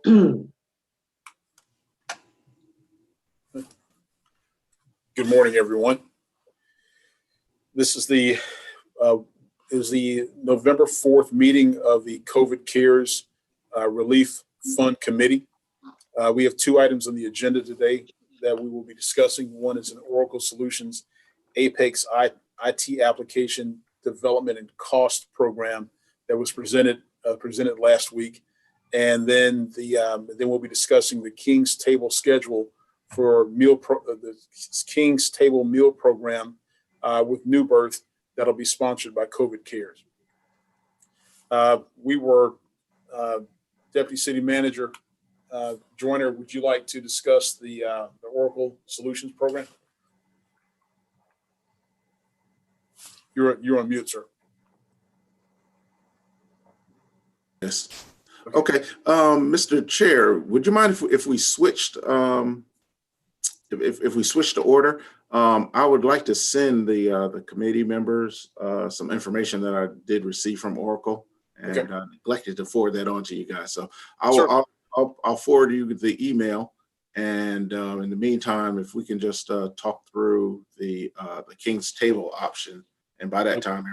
Good morning, everyone. This is the November 4th meeting of the COVID Cares Relief Fund Committee. We have two items on the agenda today that we will be discussing. One is an Oracle Solutions Apex IT application development and cost program that was presented last week, and then then we'll be discussing the King's Table schedule for the King's Table meal program with New Birth that'll be sponsored by COVID Cares. Deputy City Manager Joyner, would you like to discuss the Oracle Solutions program? You're on mute, sir. Yes. Okay. Mr. Chair, would you mind if we switched if we switched the order? I would like to send the committee members some information that I did receive from Oracle, and Okay. neglected to forward that on to you guys. So I'll forward you the email, and in the meantime, if we can just talk through the King's Table option, and by that time,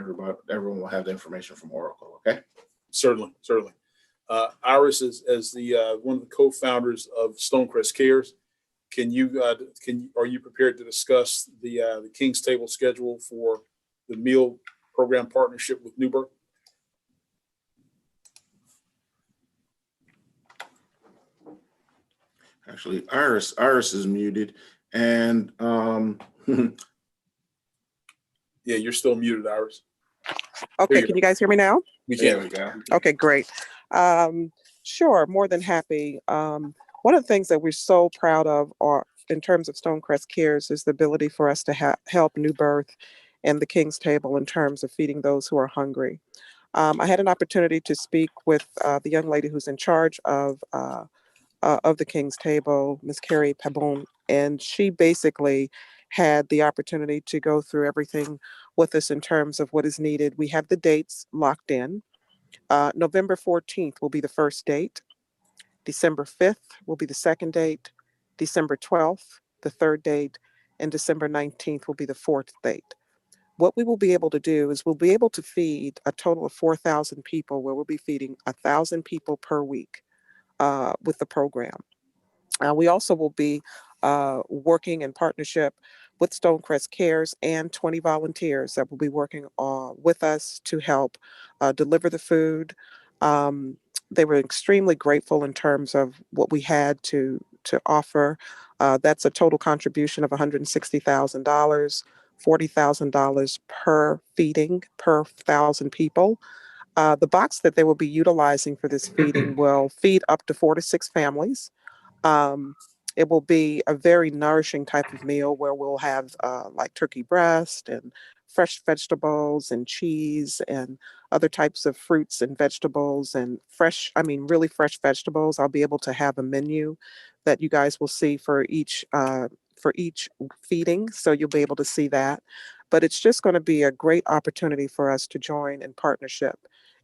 everyone will have the information from Oracle. Okay. Certainly. Iris, as the one of the co-founders of Stonecrest Cares, are you prepared to discuss the King's Table schedule for the meal program partnership with New Birth? Actually, Iris is muted, and Yeah, you're still muted, Iris. Okay, can you guys hear me now? We there can. we go. Okay, great. Sure, more than happy. One of the things that we're so proud of in terms of Stonecrest Cares is the ability for us to help New Birth and the King's Table in terms of feeding those who are hungry. I had an opportunity to speak with the young lady who's in charge of the King's Table, Ms. Carrie Pabon, and she basically had the opportunity to go through everything with us in terms of what is needed. We have the dates locked in. November 14th will be the first date. December 5th will be the second date. December 12th, the third date, and December 19th will be the fourth date. What we will be able to do is we'll be able to feed a total of 4,000 people, where we'll be feeding 1,000 people per week with the program. We also will be working in partnership with Stonecrest Cares and 20 volunteers that will be working with us to help deliver the food. They were extremely grateful in terms of what we had to offer. That's a total contribution of $160,000, $40,000 per feeding per 1,000 people. The box that they will be utilizing for this feeding will feed up to 4 to 6 families. It will be a very nourishing type of meal where we'll have like turkey breast and fresh vegetables and cheese and other types of fruits and vegetables and really fresh vegetables. I'll be able to have a menu that you guys will see for each feeding, so you'll be able to see that. But it's just going to be a great opportunity for us to join in partnership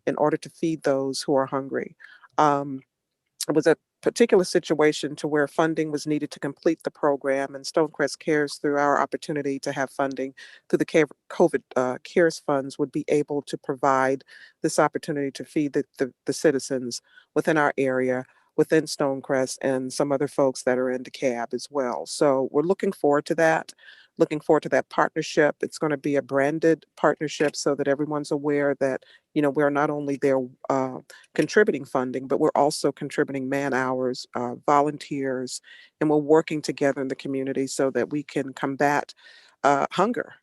in order to feed those who are hungry. It was a particular situation to where funding was needed to complete the program, and Stonecrest Cares, through our opportunity to have funding through the COVID Cares funds, would be able to provide this opportunity to feed the citizens within our area, within Stonecrest, and some other folks that are in DeKalb as well. So we're looking forward to that. Looking forward to that partnership. It's going to be a branded partnership so that everyone's aware that, we're not only there contributing funding, but we're also contributing man hours, volunteers, and we're working together in the community so that we can combat hunger.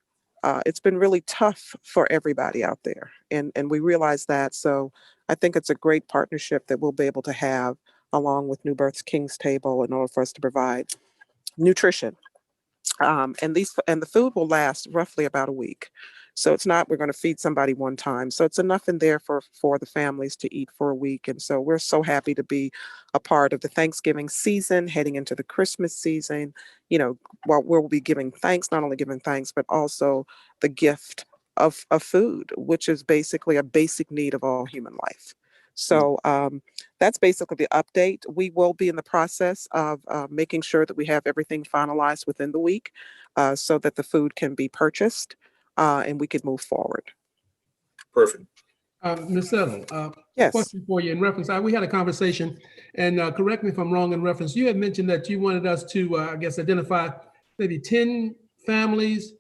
It's been really tough for everybody out there, and we realize that. So I think it's a great partnership that we'll be able to have along with New Birth's King's Table in order for us to provide nutrition. And the food will last roughly about a week. So it's not, we're going to feed somebody one time. So it's enough in there for the families to eat for a week. And so we're so happy to be a part of the Thanksgiving season, heading into the Christmas season, while we'll be giving thanks, not only giving thanks, but also the gift of food, which is basically a basic need of all human life. So that's basically the update. We will be in the process of making sure that we have everything finalized within the week so that the food can be purchased and we can move forward. Perfect. Ms. Settle, Yes. question for you in reference. We had a conversation, and correct me if I'm wrong in reference. You had mentioned that you wanted us to, I guess, identify maybe 10 families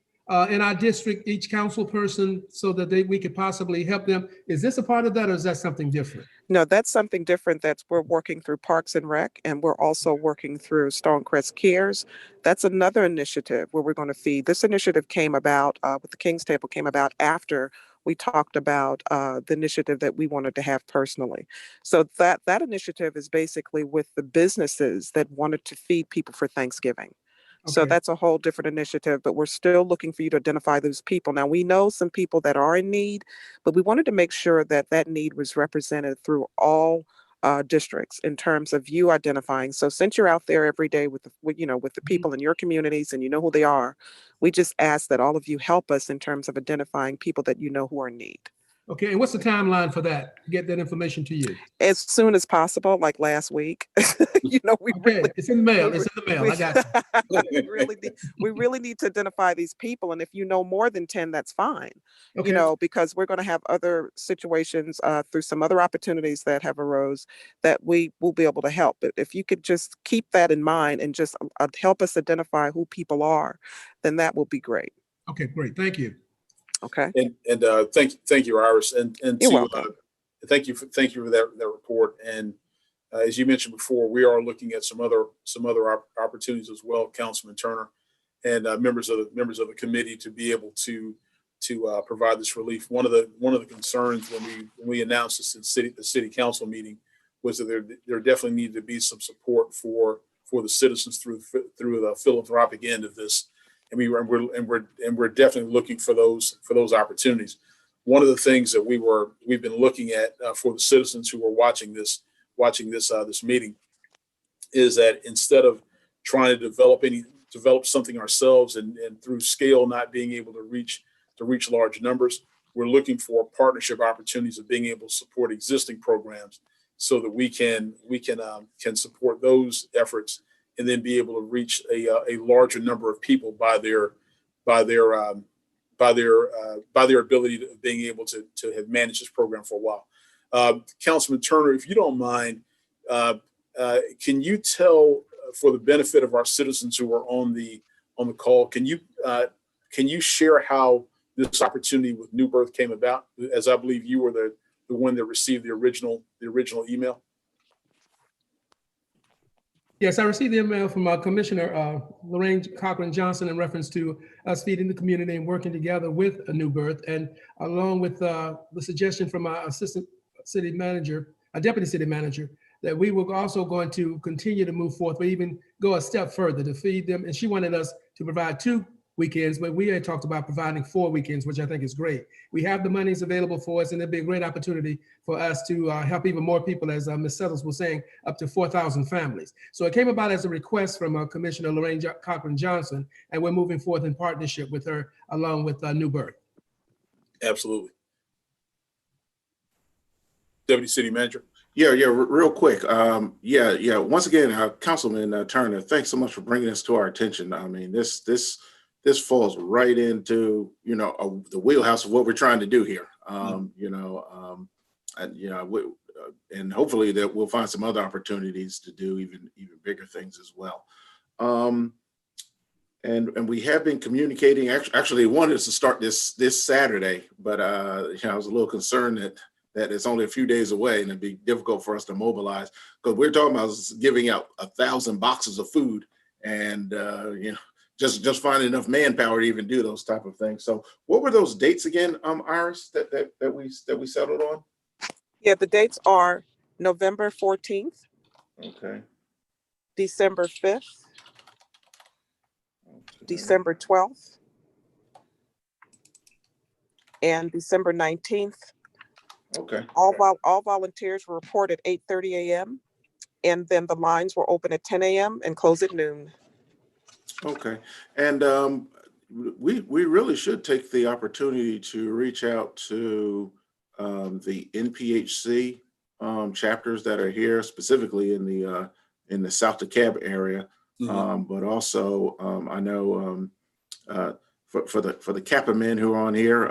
in our district, each council person, so that we could possibly help them. Is this a part of that, or is that something different? No, that's something different. We're working through Parks and Rec, and we're also working through Stonecrest Cares. That's another initiative where we're going to feed. This initiative came about with the King's Table came about after we talked about the initiative that we wanted to have personally. So that initiative is basically with the businesses that wanted to feed people for Thanksgiving. So Okay. that's a whole different initiative, but we're still looking for you to identify those people. Now, we know some people that are in need, but we wanted to make sure that that need was represented through all districts in terms of you identifying. So since you're out there every day with the people in your communities and you know who they are, we just ask that all of you help us in terms of identifying people that you know who are in need. Okay, and what's the timeline for that? To get that information to you? As soon as possible, like last week. We Okay, really, it's in the mail. we It's in the mail. we- I got you. we really need to identify these people. And if you know more than 10, that's fine. Okay. Because we're going to have other situations through some other opportunities that have arose that we will be able to help. But if you could just keep that in mind and just help us identify who people are, then that will be great. Okay, great. Thank you. Okay. And thank you, Iris, and You're to welcome. thank you for that report. And as you mentioned before, we are looking at some other opportunities as well, Councilman Turner, and members of the committee to be able to provide this relief. One of the concerns when we announced this in the city council meeting was that there definitely needed to be some support for the citizens through the philanthropic end of this. And we're definitely looking for those opportunities. One of the things that we've been looking at for the citizens who are watching this meeting is that instead of trying to develop something ourselves and through scale not being able to reach large numbers, we're looking for partnership opportunities of being able to support existing programs so that we can support those efforts and then be able to reach a larger number of people by their ability to being able to have managed this program for a while. Councilman Turner, if you don't mind, can you tell, for the benefit of our citizens who are on the call, can you share how this opportunity with New Birth came about? As I believe you were the one that received the original email. Yes, I received the email from Commissioner Lorraine Cochran Johnson in reference to us feeding the community and working together with a New Birth, and along with the suggestion from our assistant city manager, a deputy city manager, that we were also going to continue to move forth, but even go a step further to feed them. And she wanted us to provide 2 weekends, but we had talked about providing 4 weekends, which I think is great. We have the monies available for us, and it'd be a great opportunity for us to help even more people, as Ms. Settles was saying, up to 4,000 families. So it came about as a request from Commissioner Lorraine Cochran Johnson, and we're moving forth in partnership with her, along with New Birth. Absolutely. Deputy City Manager. Yeah, real quick. Once again, Councilman Turner, thanks so much for bringing this to our attention. I mean, this falls right into the wheelhouse of what we're trying to do here. And hopefully that we'll find some other opportunities to do even bigger things as well. And we have been communicating. Actually, wanted us to start this Saturday, but I was a little concerned that it's only a few days away and it'd be difficult for us to mobilize, because we're talking about giving out 1,000 boxes of food, and just finding enough manpower to even do those type of things. So what were those dates again, Iris, that we settled on? Yeah, the dates are November 14th, Okay. December 5th, December 12th, and December 19th. Okay. All volunteers will report at 8:30 a.m. and then the lines will open at 10 a.m. and close at noon. Okay. And we really should take the opportunity to reach out to the NPHC chapters that are here, specifically in the South DeKalb area. But also, I know for the Kappa men who are on here,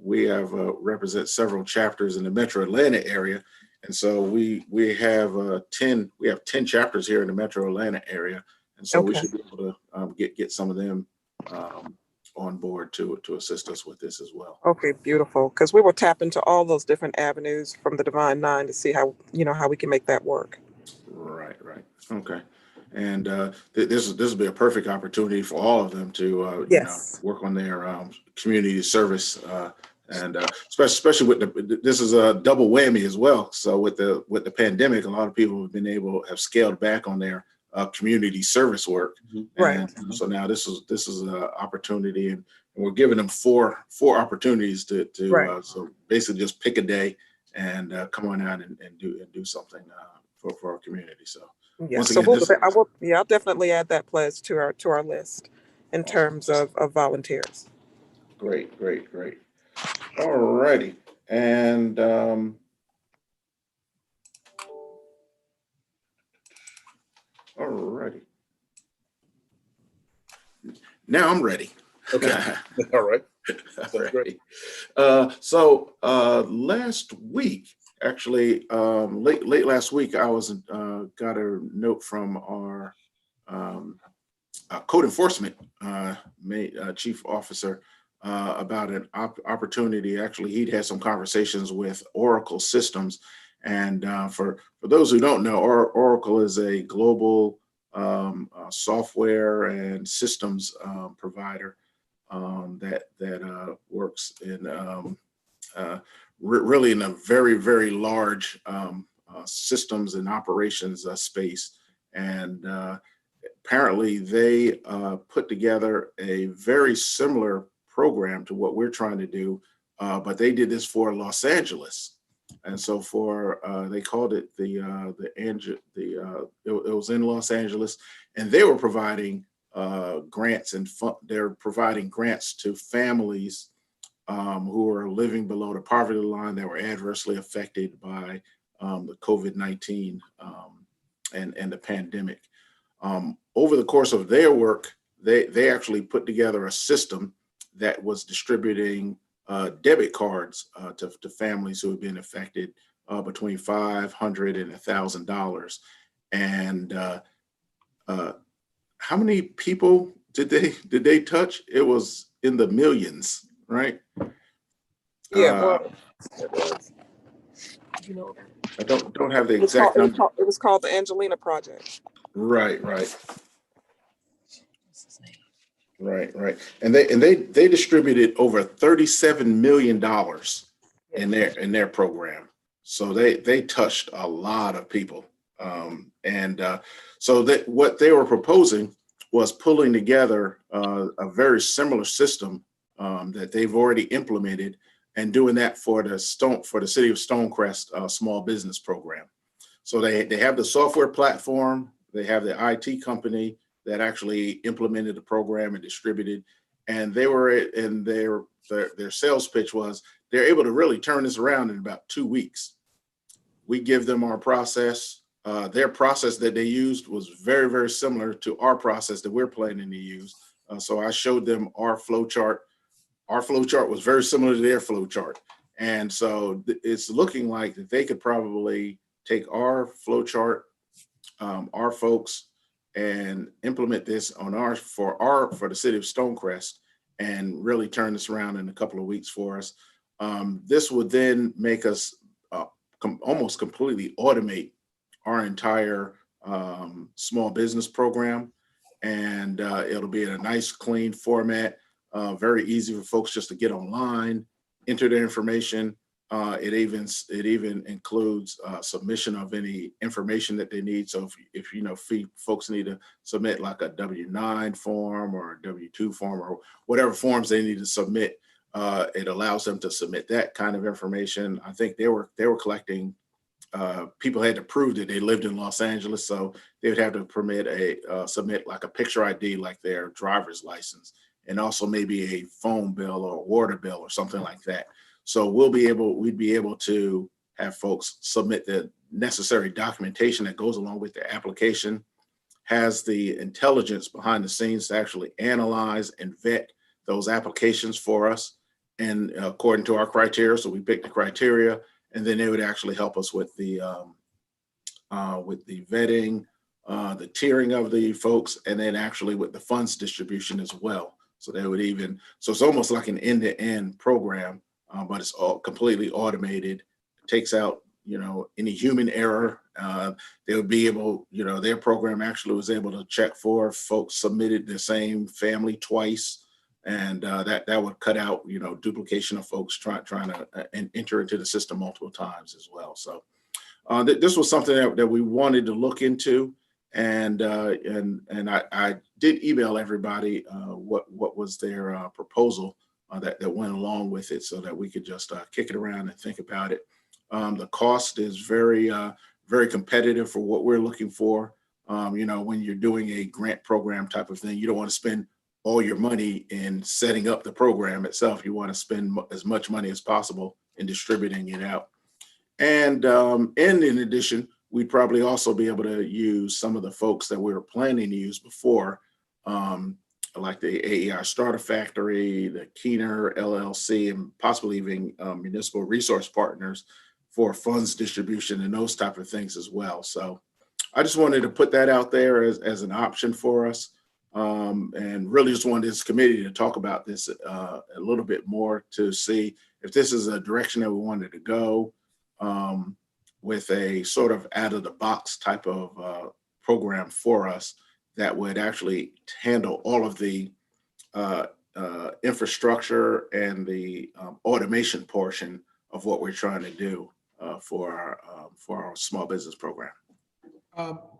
we have represent several chapters in the Metro Atlanta area, and so we have 10 chapters here in the Metro Atlanta area, and so we should be able to get some of them on board to assist us with this as well. Okay, beautiful. Because we will tap into all those different avenues from the Divine Nine to see how we can make that work. Right. Okay. And this will be a perfect opportunity for all of them to work on their community service, and especially with this is a double whammy as well. So with the pandemic, a lot of people have scaled back on their community service work, Right. and so now this is an opportunity, and we're giving them four opportunities to so basically just pick a day and come on out and do something for our community. So. Yeah, Once so again, I'll definitely add that pledge to our list in terms of volunteers. Great. All righty. And all righty. Now I'm ready. Okay. All right. Great. So last week, actually, late last week, I got a note from our code enforcement chief officer about an opportunity. Actually, he'd had some conversations with Oracle Systems, and for those who don't know, Oracle is a global software and systems provider that works in really in a very, very large systems and operations space. And apparently they put together a very similar program to what we're trying to do, but they did this for Los Angeles. And so they called it it was in Los Angeles, and they were providing grants and they're providing grants to families who are living below the poverty line that were adversely affected by the COVID-19 and the pandemic. Over the course of their work, they actually put together a system that was distributing debit cards to families who have been affected between $500 and $1,000. And how many people did they touch? It was in the millions, right? Yeah, well, I don't have the exact number. It was called the Angelina Project. Right. And they distributed over $37 million in their program. So they touched a lot of people. So what they were proposing was pulling together a very similar system that they've already implemented, and doing that for the city of Stonecrest small business program. So they have the software platform, they have the IT company that actually implemented the program and distributed, and their sales pitch was they're able to really turn this around in about 2 weeks. We give them our process. Their process that they used was very, very similar to our process that we're planning to use. So I showed them our flow chart. Our flow chart was very similar to their flow chart. And so it's looking like that they could probably take our flow chart, our folks, and implement this on for the city of Stonecrest, and really turn this around in a couple of weeks for us. This would then make us almost completely automate our entire small business program, and it'll be in a nice, clean format. Very easy for folks just to get online, enter their information. It even includes submission of any information that they need. So if folks need to submit like a W-9 form or a W-2 form or whatever forms they need to submit, it allows them to submit that kind of information. I think they were collecting. People had to prove that they lived in Los Angeles, so they would have to submit like a picture ID, like their driver's license, and also maybe a phone bill or water bill or something like that. So we'd be able to have folks submit the necessary documentation that goes along with their application, has the intelligence behind the scenes to actually analyze and vet those applications for us, and according to our criteria. So we pick the criteria, and then they would actually help us with the vetting, the tiering of the folks, and then actually with the funds distribution as well. So they would so it's almost like an end-to-end program, but it's all completely automated. It takes out, any human error. They would be able, their program actually was able to check for folks submitted the same family twice. And that would cut out, duplication of folks trying to enter into the system multiple times as well. So this was something that we wanted to look into, and I did email everybody what was their proposal that went along with it, so that we could just kick it around and think about it. The cost is very competitive for what we're looking for. When you're doing a grant program type of thing, you don't want to spend all your money in setting up the program itself. You want to spend as much money as possible in distributing it out. And in addition, we'd probably also be able to use some of the folks that we were planning to use before, like the AEI Starter Factory, the Keener LLC, and possibly even municipal resource partners for funds distribution and those type of things as well. So I just wanted to put that out there as an option for us. And really just wanted this committee to talk about this a little bit more, to see if this is a direction that we wanted to go, with a sort of out of the box type of program for us that would actually handle all of the infrastructure and the automation portion of what we're trying to do for our small business program.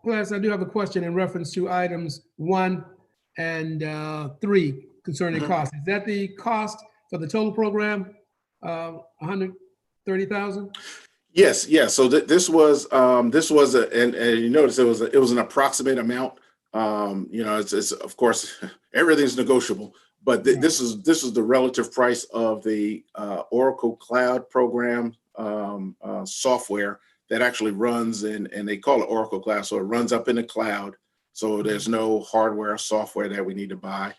Plus, I do have a question in reference to items 1 and 3 concerning cost. Is that the cost for the total program, $130,000? Yes. So this was and you notice it was an approximate amount. It's of course everything's negotiable, but this is the relative price of the Oracle Cloud program software that actually runs and they call it Oracle Cloud, so it runs up in the cloud. So there's no hardware or software that we need to buy.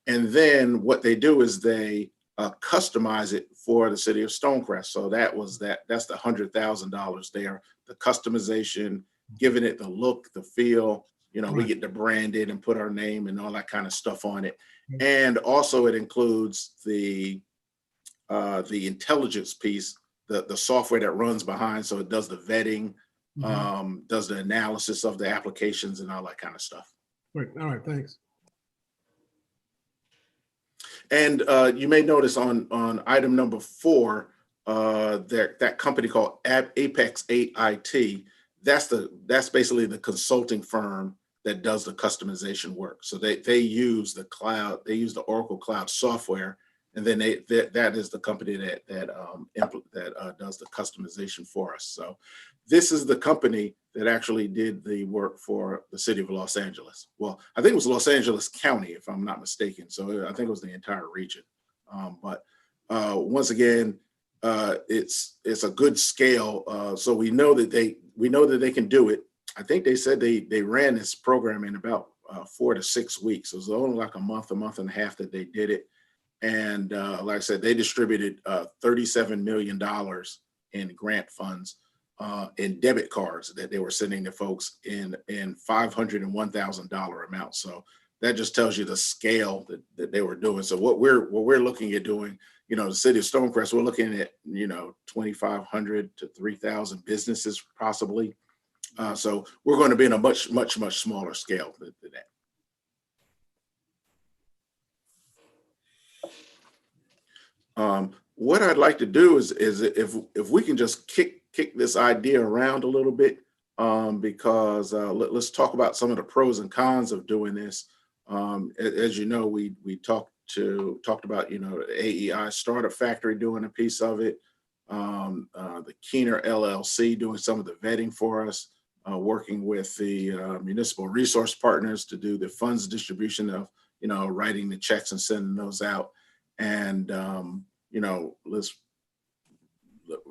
And then what they do is they customize it for the city of Stonecrest. So that's the $100,000 there. The customization, giving it the look, the feel. We get to brand it and put our name and all that kind of stuff on it. And also it includes the intelligence piece, the software that runs behind. So it does the vetting, does the analysis of the applications and all that kind of stuff. Right. All right. Thanks. And you may notice on item number 4, that company called Apex 8IT, that's basically the consulting firm that does the customization work. So they use the cloud, they use the Oracle Cloud software, and then that is the company that does the customization for us. So this is the company that actually did the work for the city of Los Angeles. Well, I think it was Los Angeles County, if I'm not mistaken. So I think it was the entire region. But once again, it's a good scale. So we know that they can do it. I think they said they ran this program in about 4 to 6 weeks. It was only like a month and a half that they did it. And like I said, they distributed $37 million in grant funds in debit cards that they were sending to folks in $501,000 amounts. So that just tells you the scale that they were doing. So what we're looking at doing, the city of Stonecrest, we're looking at 2,500 to 3,000 businesses possibly. So we're going to be in a much smaller scale than that. What I'd like to do is if we can just kick this idea around a little bit, because let's talk about some of the pros and cons of doing this. As you know, we talked about the AEI Startup Factory doing a piece of it, the Keener LLC doing some of the vetting for us, working with the municipal resource partners to do the funds distribution of writing the checks and sending those out. And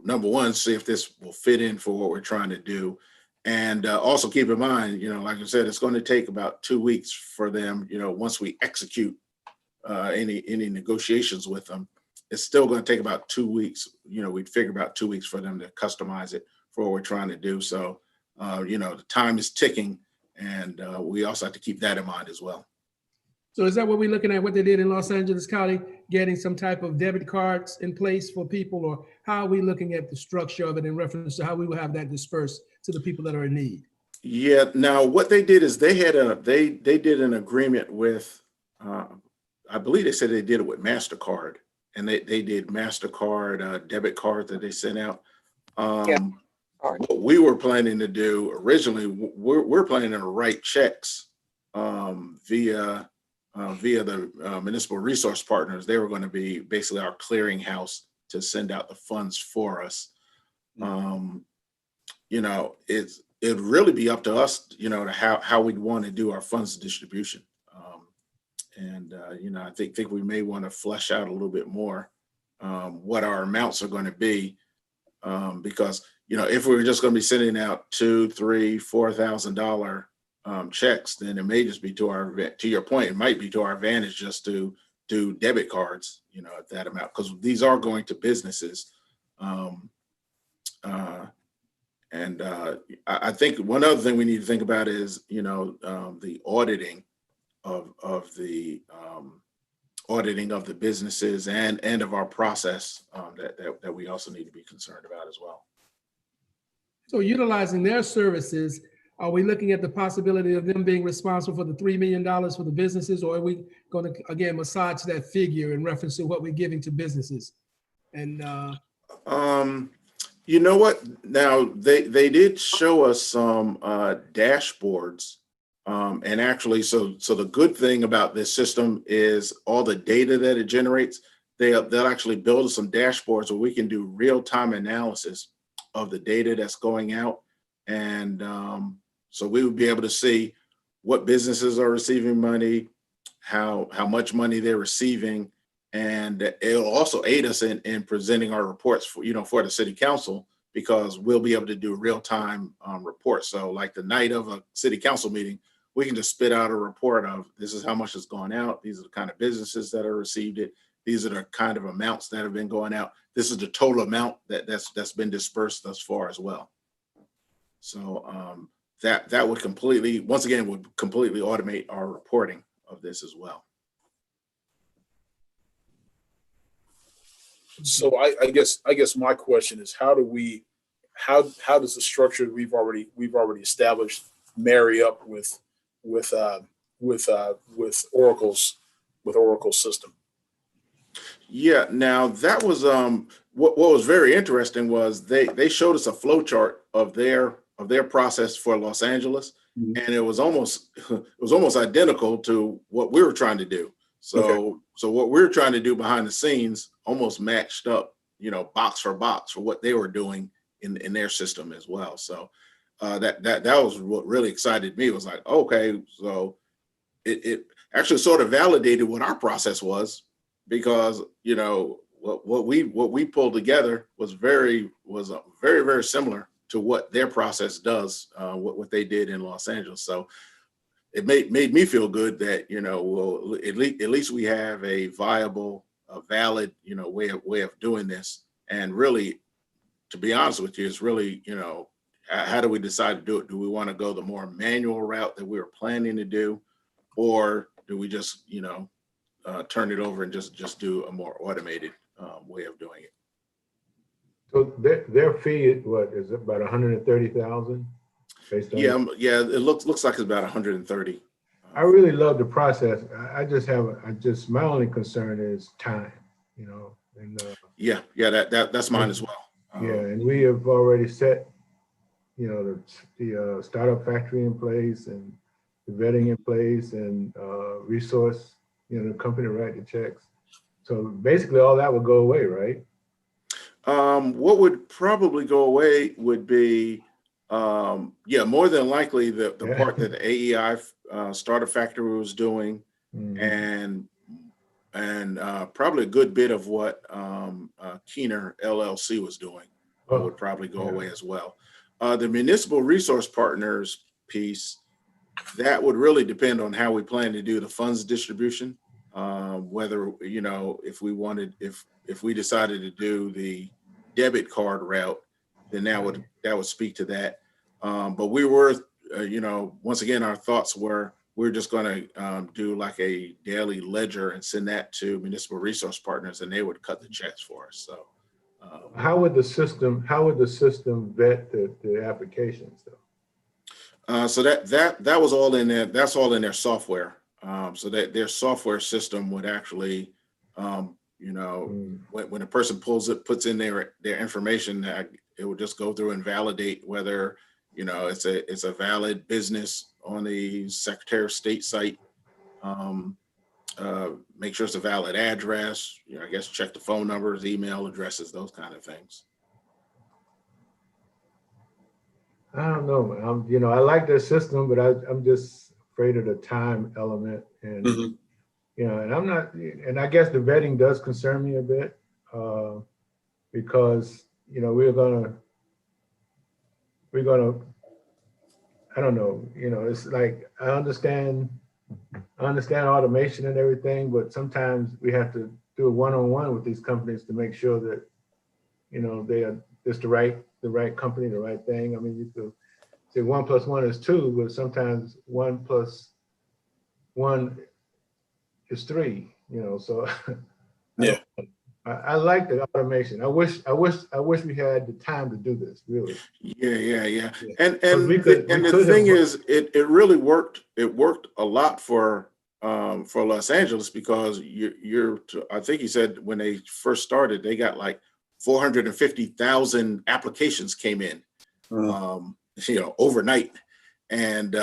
number one, see if this will fit in for what we're trying to do. And also keep in mind, like I said, it's going to take about 2 weeks for them, once we execute any negotiations with them, it's still going to take about 2 weeks. We'd figure about 2 weeks for them to customize it for what we're trying to do. So, the time is ticking, and we also have to keep that in mind as well. So is that what we're looking at, what they did in Los Angeles County, getting some type of debit cards in place for people, or how are we looking at the structure of it in reference to how we will have that dispersed to the people that are in need? Yeah. Now, what they did is they did an agreement with, I believe they said they did it with MasterCard, and they did MasterCard debit cards that they sent out. What we were planning to do originally, we're planning to write checks via the municipal resource partners. They were going to be basically our clearinghouse to send out the funds for us. It'd really be up to us, to how we'd want to do our funds distribution. I think we may want to flesh out a little bit more what our amounts are going to be, because if we were just going to be sending out $2,000, $3,000, $4,000 checks, then it may just be to your point, it might be to our advantage just to do debit cards, at that amount, because these are going to businesses. I think one other thing we need to think about is, the auditing of the businesses and of our process that we also need to be concerned about as well. So utilizing their services, are we looking at the possibility of them being responsible for the $3 million for the businesses, or are we going to, again, massage that figure in reference to what we're giving to businesses? And you know what? Now they did show us some dashboards, and actually, so the good thing about this system is all the data that it generates. They'll actually build us some dashboards where we can do real-time analysis of the data that's going out, and so we would be able to see what businesses are receiving money, how much money they're receiving, and it'll also aid us in presenting our reports for the city council, because we'll be able to do real-time reports. So like the night of a city council meeting, we can just spit out a report of this is how much has gone out. These are the kind of businesses that have received it. These are the kind of amounts that have been going out. This is the total amount that's been dispersed thus far as well. So that would completely automate our reporting of this as well. So I guess my question is, how does the structure we've already established marry up with Oracle's system? Yeah. Now that was what was very interesting was they showed us a flow chart of their process for Los Angeles, and it was almost identical to what we were trying to do. So what we're trying to do behind the scenes almost matched up, box for box for what they were doing in their system as well. So that was what really excited me. It was like, okay, so it actually sort of validated what our process was, because what we pulled together was very similar to what their process does, what they did in Los Angeles. So it made me feel good that well, at least we have a viable, valid way of doing this. And really, to be honest with you, it's really how do we decide to do it? Do we want to go the more manual route that we were planning to do, or do we just turn it over and just do a more automated way of doing it? So their fee is about 130,000? Yeah, it looks like it's about 130. I really love the process. My only concern is time, and that's mine as well. And we have already set, the startup factory in place, and the vetting in place, and resource, the company to write the checks. So basically all that would go away, right? What would probably go away would be, more than likely the part that the AEI startup factory was doing, and probably a good bit of what Keener LLC was doing. would probably go away as well. The municipal resource partners piece, that would really depend on how we plan to do the funds distribution. Whether, you know, if we decided to do the debit card route, then that would speak to that. But we were, you know, once again, our thoughts were, we're just going to do like a daily ledger and send that to municipal resource partners, and they would cut the checks for us. So how would the system vet the applications though? so that was all in there. That's all in their software. So that their software system would actually, you know, when a person puts in their information, it would just go through and validate whether, you know, it's a valid business on the Secretary of State site. Make sure it's a valid address. You know, I guess check the phone numbers, email addresses, those kind of things. I don't know, man. You know, I like their system, but I'm just afraid of the time element, and you know, and I'm not, and I guess the vetting does concern me a bit, because, you know, we're gonna, I don't know, you know, it's like, I understand automation and everything, but sometimes we have to do a one-on-one with these companies to make sure that, you know, they are just the right company, the right thing. I mean, you could say 1 + 1 is 2, but sometimes 1 + 1 is 3, you know, so Yeah. I like the automation. I wish we had the time to do this, really. Yeah. And we the thing is, it really worked. It worked a lot for Los Angeles, because I think he said when they first started, they got like 450,000 applications came in, you know, overnight, and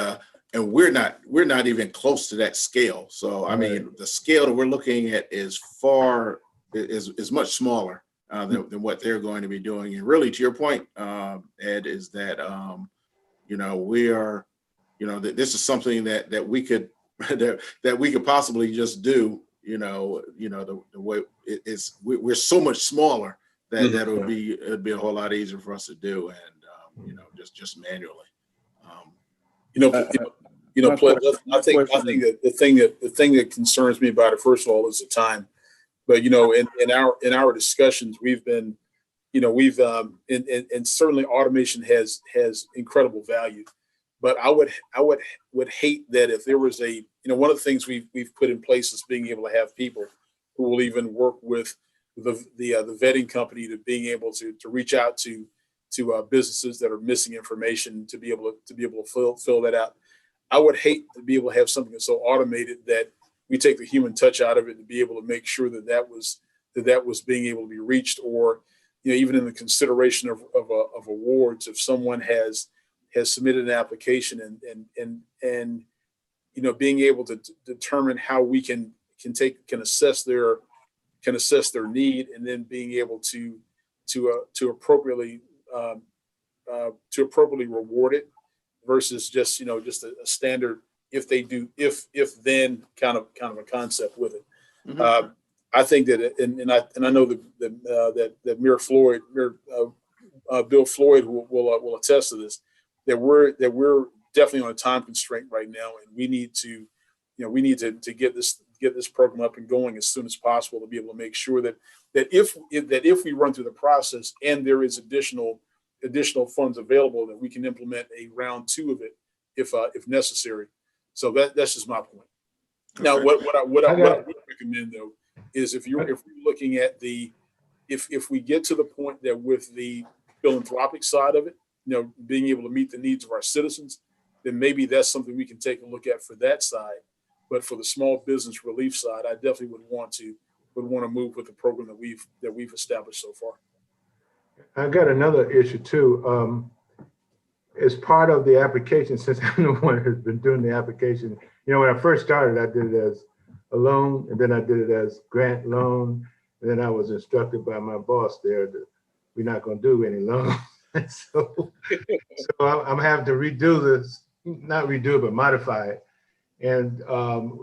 we're not even close to that scale. So I mean, the scale that we're looking at is much smaller than what they're going to be doing. And really, to your point, Ed, is that you know, we are, you know, that this is something that we could that we could possibly just do. You know the way it is, we're so much smaller that it'd be a whole lot easier for us to do, and you know, just manually. I think that the thing that concerns me about it, first of all, is the time. But, you know, in our discussions, we've been, you know, and certainly automation has incredible value. But I would hate that if there was a, you know, one of the things we've put in place is being able to have people who will even work with the vetting company to being able to reach out to businesses that are missing information to be able to fill that out. I would hate to be able to have something that's so automated that we take the human touch out of it and be able to make sure that was being able to be reached, or, you know, even in the consideration of awards, if someone has submitted an application and you know, being able to determine how we can assess their need, and then being able to appropriately reward it, versus just, you know, just a standard if they do, if then kind of a concept with it. I think that, and I know that Bill Floyd will attest to this, that we're definitely on a time constraint right now, and we need to get this program up and going as soon as possible, to be able to make sure that if we run through the process and there is additional funds available, that we can implement a round 2 of it if necessary. So that's just my point. Okay. Now, what I would recommend, though, is if we're looking at if we get to the point that with the philanthropic side of it, you know, being able to meet the needs of our citizens, then maybe that's something we can take a look at for that side. But for the small business relief side, I definitely would want to move with the program that we've established so far. I got another issue too. As part of the application, since I'm the one who's been doing the application, you know, when I first started, I did it as a loan, and then I did it as grant loan, and then I was instructed by my boss there that we're not going to do any loans. so I'm having to redo this, not redo, but modify it. And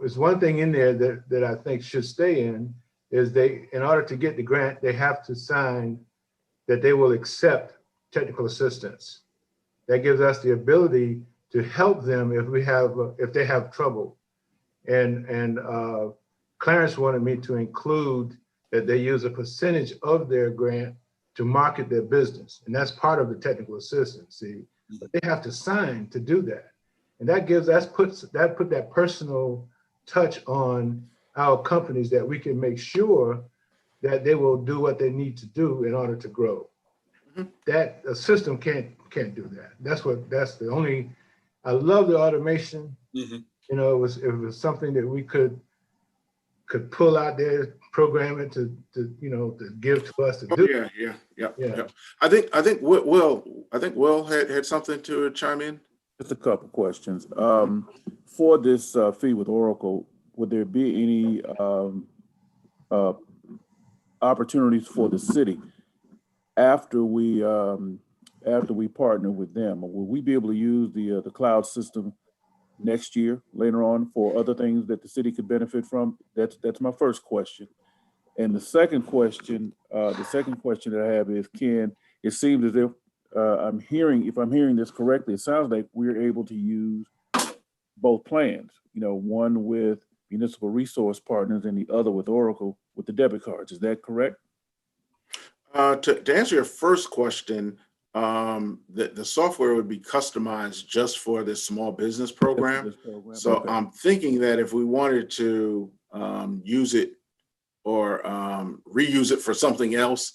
there's one thing in there that I think should stay in, is in order to get the grant, they have to sign that they will accept technical assistance. That gives us the ability to help them if they have trouble. And Clarence wanted me to include that they use a percentage of their grant to market their business. And that's part of the technical assistance, see, but they have to sign to do that. And that puts that personal touch on our companies, that we can make sure that they will do what they need to do in order to grow. That a system can't do that. That's the only, I love the automation. You know, it was something that we could pull out there, program it to give to us to do. Yeah. I think Will had something to chime in. Just a couple questions. For this fee with Oracle, would there be any opportunities for the city after we partner with them? Will we be able to use the cloud system next year, later on, for other things that the city could benefit from? That's my first question. And the second question that I have is, it seems as if if I'm hearing this correctly, it sounds like we're able to use both plans, one with Municipal Resource Partners and the other with Oracle with the debit cards. Is that correct? To answer your first question, the software would be customized just for this small business program. So okay. I'm thinking that if we wanted to use it or reuse it for something else,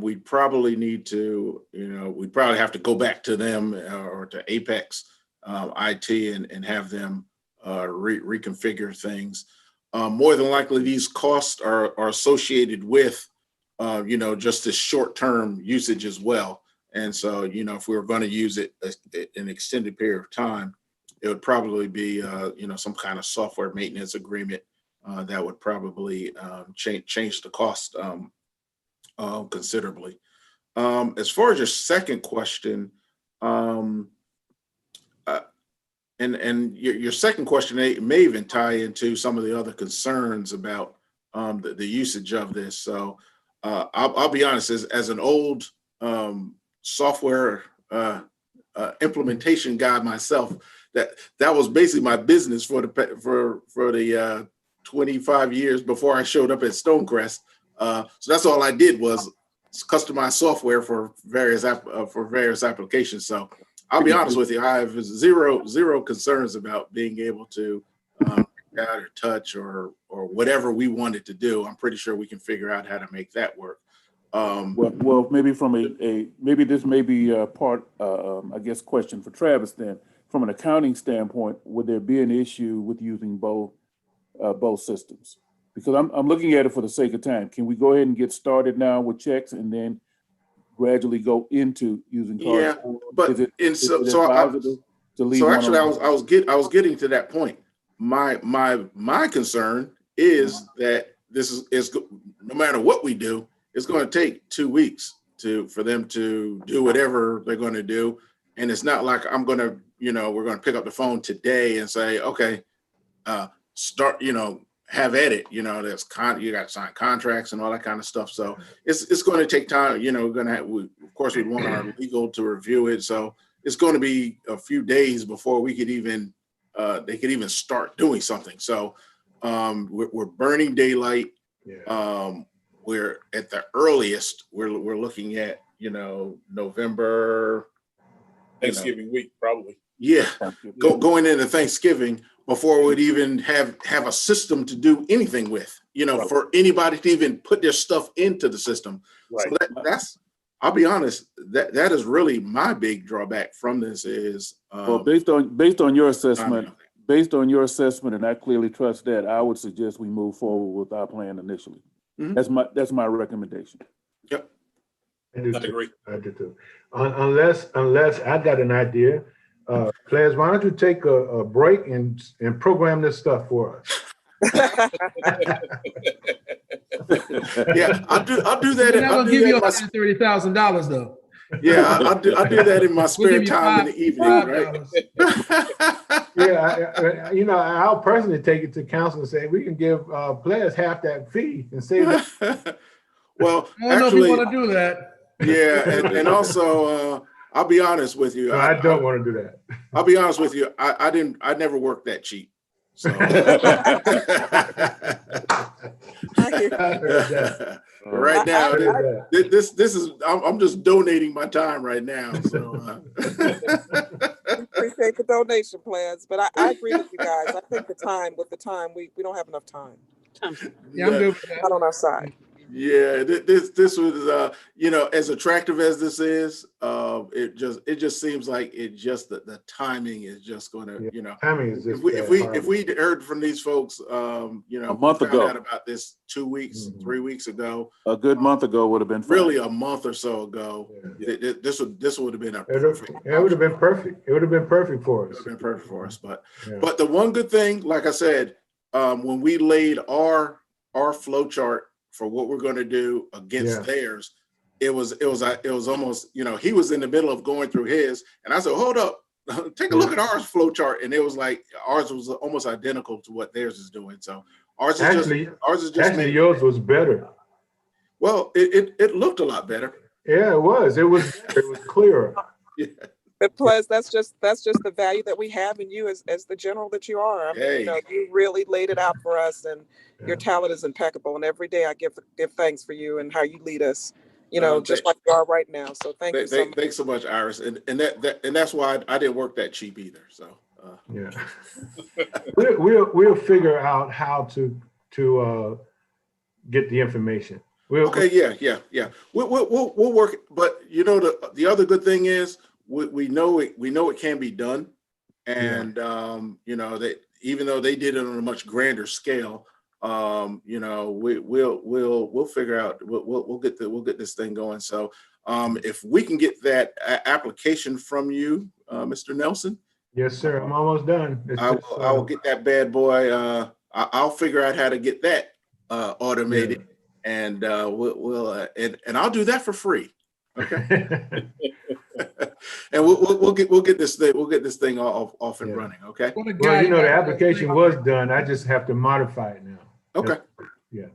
we'd probably need to, we'd probably have to go back to them or to Apex IT and have them reconfigure things. More than likely, these costs are associated with, just this short-term usage as well. And so, if we were going to use it an extended period of time, it would probably be, some kind of software maintenance agreement that would probably change the cost considerably. As far as your second question, and your second question may even tie into some of the other concerns about the usage of this. So I'll be honest, as an old software implementation guy myself, that was basically my business for the 25 years before I showed up at Stonecrest. So that's all I did was customize software for various applications. So I'll be honest with you, I have zero concerns about being able to out or touch or whatever we wanted to do. I'm pretty sure we can figure out how to make that work. Well, maybe maybe this may be a part, I guess, question for Travis then. From an accounting standpoint, would there be an issue with using both systems? Because I'm looking at it for the sake of time. Can we go ahead and get started now with checks and then gradually go into using cards? Yeah, but actually, I was getting to that point. My concern is that this is no matter what we do, it's going to take 2 weeks for them to do whatever they're going to do, and it's not like I'm going to we're going to pick up the phone today and say, okay, start have at it. You got to sign contracts and all that kind of stuff. So it's going to take time. We're going to have, of course, we'd want our legal to review it. So it's going to be a few days before we could even they could even start doing something. So we're burning daylight. Yeah. We're at the earliest. We're looking at November, Thanksgiving week probably. Yeah, going into Thanksgiving before we'd even have a system to do anything with. Right. For anybody to even put their stuff into the system. Right. So that's, I'll be honest, that is really my big drawback from this is. Well, based on your assessment, and I clearly trust that, I would suggest we move forward with our plan initially. Mm-hmm. That's my recommendation. Yep. I agree. I do too. Unless I got an idea, players, why don't you take a break and program this stuff for us? Yeah, I'll do that. We're not gonna give you $130,000 though. Yeah, I'll do that in my spare time in the evening, right? Yeah, I'll personally take it to council and say we can give players half that fee and save that. Well, I don't know if you want to do that. Yeah, and also, I'll be honest with you. No, I don't want to do that. I'll be honest with you. I never worked that cheap. So I hear I heard that. right now, I heard that. this is I'm just donating my time right now. So appreciate the donation plans, but I agree with you guys. I think with the time, we don't have enough time. Yeah, I'm good with that. Not on our side. Yeah, this was as attractive as this is, it just seems like the timing is just going to Timing is just if we heard from these folks a month found ago out about this 2 weeks, 3 weeks ago, a good month ago would have been fine. really a month or so ago, this would have been a perfect. It would have been perfect. It would have been perfect for us. It would have been perfect for us, but the one good thing, like I said, when we laid our flow chart for what we're going to do against theirs, it was almost, he was in the middle of going through his, and I said, hold up, take a look at ours flow chart, and it was like ours was almost identical to what theirs is doing. So ours is just yours was better. Well, it looked a lot better. Yeah, it was clearer. Yeah. But plus, that's just the value that we have in you as the general that you are. I mean, you really laid it out for us, and your talent is impeccable. And every day I give thanks for you and how you lead us. Just like you are right now. So thank you so much. Thanks so much, Iris. And that's why I didn't work that cheap either. So yeah, we'll figure out how to get the information. Yeah. We'll work. But the other good thing is, we know it can be done, and that even though they did it on a much grander scale, we'll figure out, we'll get this thing going. So if we can get that application from you, Mr. Nelson. Yes, sir. I'm almost done. I will get that bad boy. I'll figure out how to get that automated, and and I'll do that for free. Okay. And we'll get this thing off and running. Okay. Well, the application was done. I just have to modify it now. Okay. Yeah.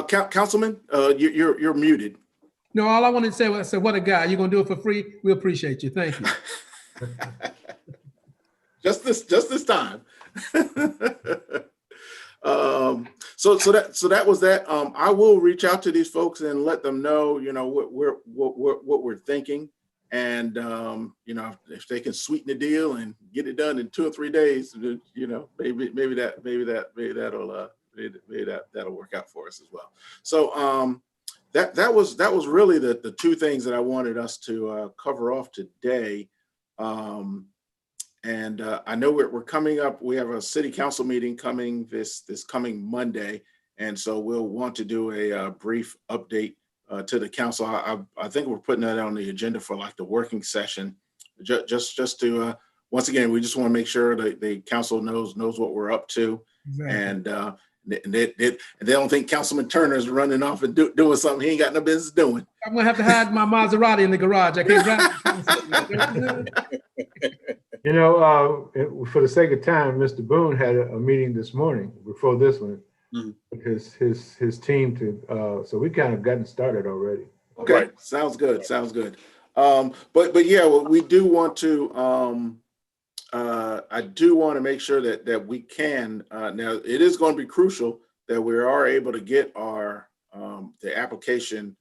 Councilman, you're muted. No, all I wanted to say was, I said, what a guy. You're gonna do it for free. We appreciate you. Thank you. just this time. So that was that. I will reach out to these folks and let them know, what we're thinking, and if they can sweeten the deal and get it done in 2 or 3 days, maybe that'll work out for us as well. So that was really the 2 things that I wanted us to cover off today. And I know we're coming up. We have a city council meeting coming this coming Monday, and so we'll want to do a brief update to the council. I think we're putting that on the agenda for like the working session, just to once again, we just want to make sure that the council knows what we're up to, and they don't think Councilman Turner is running off and doing something he ain't got no business doing. I'm gonna have to hide my Maserati in the garage. I can't drive. For the sake of time, Mr. Boone had a meeting this morning before this one, with his team so we kind of gotten started already. Okay, right. Sounds good. But yeah, we do want to. I do want to make sure that we can. Now, it is going to be crucial that we are able to get our the application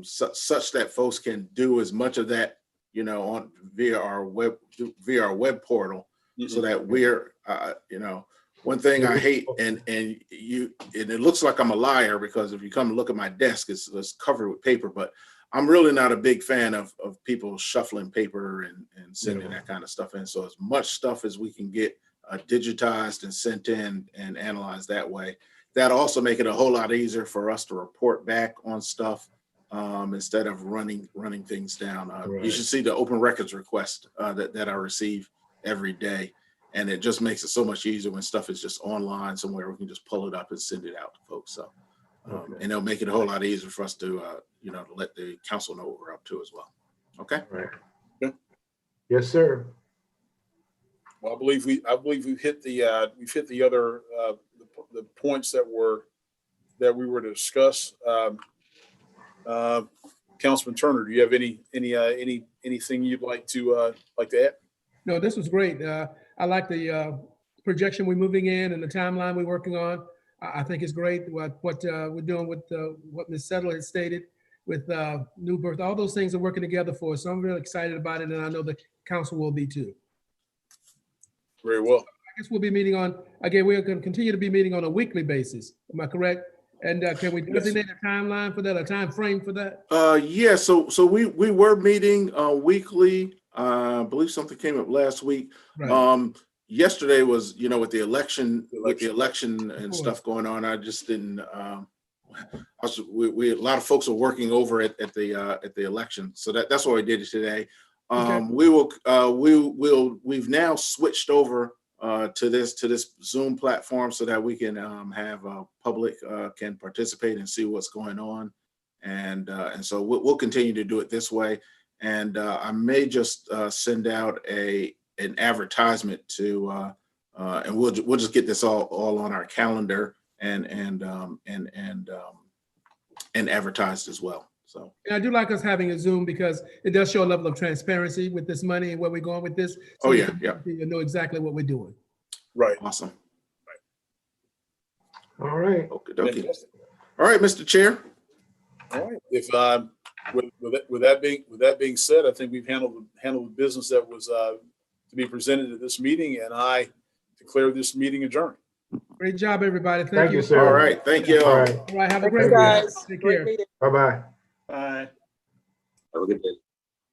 such that folks can do as much of that, via our web portal, so that we're, one thing I hate, and it looks like I'm a liar, because if you come and look at my desk, it's covered with paper, but I'm really not a big fan of people shuffling paper and sending that kind of stuff in. So as much stuff as we can get digitized and sent in and analyzed that way, that'll also make it a whole lot easier for us to report back on stuff. Instead of running things down. You should see the open records request that I receive every day. And it just makes it so much easier when stuff is just online somewhere. We can just pull it up and send it out to folks. So, and it'll make it a whole lot easier for us to, to let the council know what we're up to as well. Okay. Right. Yeah. Yes, sir. Well, I believe we've hit the other the points that we were to discuss. Councilman Turner, do you have anything you'd like to add? No, this was great. I like the projection we're moving in and the timeline we're working on. I think it's great what we're doing with what Ms. Settler has stated with New Birth. All those things are working together for us. So I'm really excited about it, and I know the council will be too. Very well. I guess we'll be meeting on, again, we're going to continue to be meeting on a weekly basis. Am I correct? And can we designate a timeline for that, a time frame for that? Yeah, so we were meeting weekly. I believe something came up last week. Right. Yesterday was, with the election and course. stuff going on. I just didn't. A lot of folks are working over at the election, so that's what we did today. Okay. We've now switched over to this Zoom platform so that we can have public can participate and see what's going on, and so we'll continue to do it this way. And I may just send out an advertisement to, and we'll just get this all on our calendar and advertised as well. So And I do like us having a Zoom because it does show a level of transparency with this money and where we're going with this. So yeah. you know exactly what we're doing. Right. Awesome. All right. Okay. All right, Mr. Chair. All right. If with that being said, I think we've handled the business that was to be presented at this meeting, and I declare this meeting adjourned. Great job, everybody. Thank you, sir. All right. Thank you. All right. All right. Have a Thank great you, week. guys. Take Great care. meeting. Bye-bye. Bye. Have a good day.